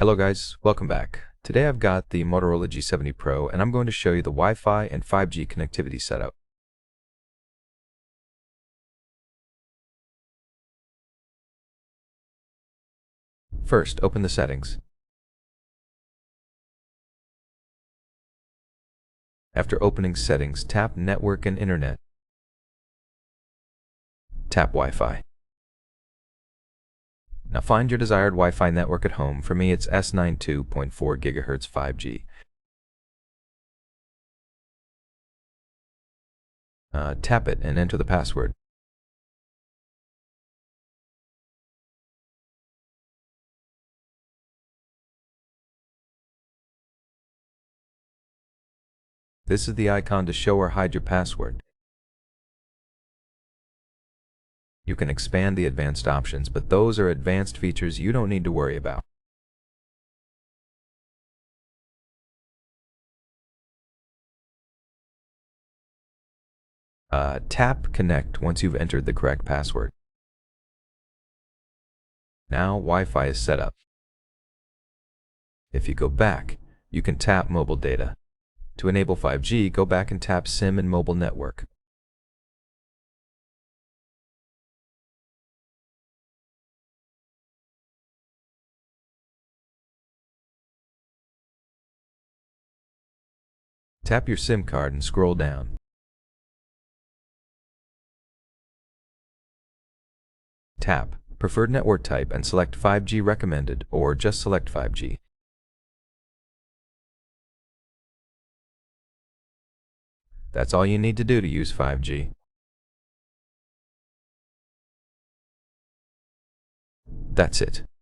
Hello guys, welcome back. Today I've got the Motorola G70 Pro and I'm going to show you the Wi-Fi and 5G connectivity setup. First, open the settings. After opening settings, tap Network and Internet. Tap Wi-Fi. Now find your desired Wi-Fi network at home. For me it's S92.4 GHz 5G. Tap it and enter the password. This is the icon to show or hide your password. You can expand the advanced options, but those are advanced features you don't need to worry about. Tap Connect once you've entered the correct password. Now Wi-Fi is set up. If you go back, you can tap Mobile Data. To enable 5G, go back and tap SIM and Mobile Network. Tap your SIM card and scroll down. Tap Preferred Network Type and select 5G Recommended, or just select 5G. That's all you need to do to use 5G. That's it.